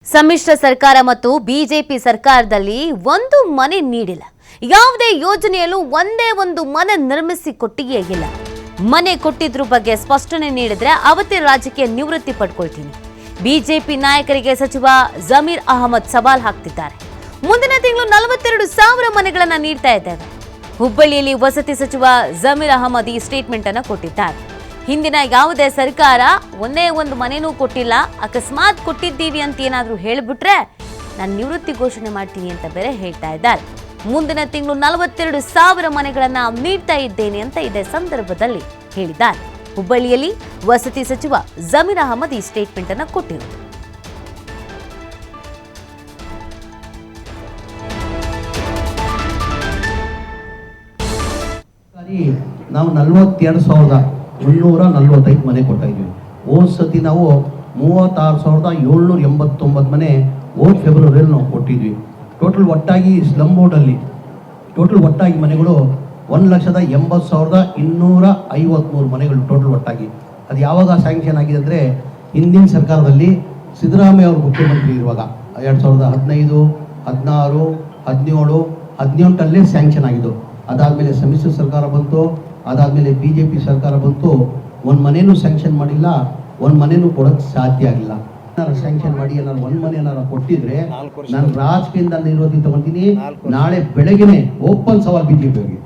ಸಮ್ಮಿಶ್ರ ಸರ್ಕಾರ ಮತ್ತು ಬಿಜೆಪಿ ಸರ್ಕಾರದಲ್ಲಿ ಒಂದು ಮನೆ ನೀಡಿಲ್ಲ. ಯಾವುದೇ ಯೋಜನೆಯಲ್ಲೂ ಒಂದೇ ಒಂದು ಮನೆ ನಿರ್ಮಿಸಿಕೊಟ್ಟಿಯೇ ಇಲ್ಲ. ಮನೆ ಕೊಟ್ಟಿದ್ರ ಬಗ್ಗೆ ಸ್ಪಷ್ಟನೆ ನೀಡಿದ್ರೆ ಅವತ್ತೇ ರಾಜಕೀಯ ನಿವೃತ್ತಿ ಪಡ್ಕೊಳ್ತೀನಿ. ಬಿಜೆಪಿ ನಾಯಕರಿಗೆ ಸಚಿವ ಜಮೀರ್ ಅಹಮದ್ ಸವಾಲ್ ಹಾಕ್ತಿದ್ದಾರೆ. ಮುಂದಿನ ತಿಂಗಳು 42,000 ಮನೆಗಳನ್ನ ನೀಡ್ತಾ ಇದ್ದೇವೆ. ಹುಬ್ಬಳ್ಳಿಯಲ್ಲಿ ವಸತಿ ಸಚಿವ ಜಮೀರ್ ಅಹಮದ್ ಈ ಸ್ಟೇಟ್ಮೆಂಟ್ ಅನ್ನು ಕೊಟ್ಟಿದ್ದಾರೆ. ಹಿಂದಿನ ಯಾವುದೇ ಸರ್ಕಾರ ಒಂದೇ ಒಂದು ಮನೆನೂ ಕೊಟ್ಟಿಲ್ಲ, ಅಕಸ್ಮಾತ್ ಕೊಟ್ಟಿದ್ದೀವಿ ಅಂತ ಏನಾದರೂ ಹೇಳಿಬಿಟ್ರೆ ನಾನು ನಿವೃತ್ತಿ ಘೋಷಣೆ ಮಾಡ್ತೀನಿ ಅಂತ ಬೇರೆ ಹೇಳ್ತಾ ಇದ್ದಾರೆ. ಮುಂದಿನ ತಿಂಗಳು 42,000 ಮನೆಗಳನ್ನ ನೀಡ್ತಾ ಇದ್ದೇನೆ ಅಂತ ಇದೇ ಸಂದರ್ಭದಲ್ಲಿ ಹೇಳಿದ್ದಾರೆ. ಹುಬ್ಬಳ್ಳಿಯಲ್ಲಿ ವಸತಿ ಸಚಿವ ಜಮೀರ್ ಅಹಮದ್ ಈ ಸ್ಟೇಟ್ಮೆಂಟ್ ಅನ್ನು ಕೊಟ್ಟಿರುವುದು. ನಾವು 42,145 ಮನೆ ಕೊಡ್ತಾ ಇದ್ದೀವಿ. ಹೋದ ಸತಿ ನಾವು 36,789 ಮನೆ ಹೋದ ಫೆಬ್ರವರಿಯಲ್ಲಿ ನಾವು ಕೊಟ್ಟಿದ್ವಿ. ಟೋಟಲ್ ಒಟ್ಟಾಗಿ ಸ್ಲಮ್ ಬೋರ್ಡಲ್ಲಿ ಒಟ್ಟಾಗಿ ಮನೆಗಳು 1,80,253 ಮನೆಗಳು ಟೋಟಲ್ ಒಟ್ಟಾಗಿ. ಅದು ಯಾವಾಗ ಸ್ಯಾಂಕ್ಷನ್ ಆಗಿದೆ ಅಂದರೆ ಹಿಂದಿನ ಸರ್ಕಾರದಲ್ಲಿ ಸಿದ್ದರಾಮಯ್ಯ ಅವರು ಮುಖ್ಯಮಂತ್ರಿ ಇರುವಾಗ 2015, 16, 17, 18 ಸ್ಯಾಂಕ್ಷನ್ ಆಗಿದ್ದು. ಅದಾದಮೇಲೆ ಸಮ್ಮಿಶ್ರ ಸರ್ಕಾರ ಬಂತು, ಅದಾದಮೇಲೆ BJP ಸರ್ಕಾರ ಬಂತು. ಒಂದು ಮನೇನೂ ಸ್ಯಾಂಕ್ಷನ್ ಮಾಡಿಲ್ಲ, ಒಂದು ಮನೇನೂ ಕೊಡೋಕ್ಕೆ ಸಾಧ್ಯ ಆಗಿಲ್ಲ. ಏನಾರು ಸ್ಯಾಂಕ್ಷನ್ ಮಾಡಿ ಏನಾರು ಒಂದು ಮನೆ ಏನಾರು ಕೊಟ್ಟಿದ್ರೆ ನಾನು ರಾಜಕೀಯದಿಂದ ನಿವೃತ್ತಿ ತಗೊಳ್ತೀನಿ. ನಾಳೆ ಬೆಳಗ್ಗೆನೆ ಓಪನ್ ಸವಾಲ್ BJP ಅವರಿಗೆ.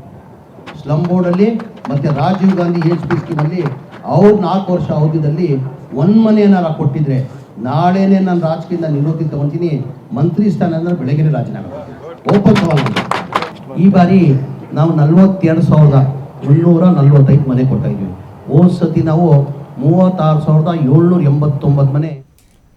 ಸ್ಲಮ್ ಬೋರ್ಡಲ್ಲಿ ಮತ್ತು ರಾಜೀವ್ ಗಾಂಧಿ HP ಸ್ಕೀಮಲ್ಲಿ ಅವ್ರು 4 ವರ್ಷ ಅವಧಿಯಲ್ಲಿ ಒಂದು ಮನೆ ಏನಾರು ಕೊಟ್ಟಿದ್ರೆ ನಾಳೆನೇ ನಾನು ರಾಜಕೀಯದಿಂದ ನಿವೃತ್ತಿ ತಗೊಳ್ತೀನಿ. ಮಂತ್ರಿ ಸ್ಥಾನ ಅಂದರೆ ಬೆಳಗ್ಗೆನೆ ರಾಜೀನಾಮೆ ಓಪನ್ ಸವಾಲ್. ಈ ಬಾರಿ ನಾವು 42,145 ಮನೆ ಕೊಡ್ತಾ ಇದ್ದೀವಿ. ಹೋದ ಸತಿ ನಾವು 36,789 ಮನೆ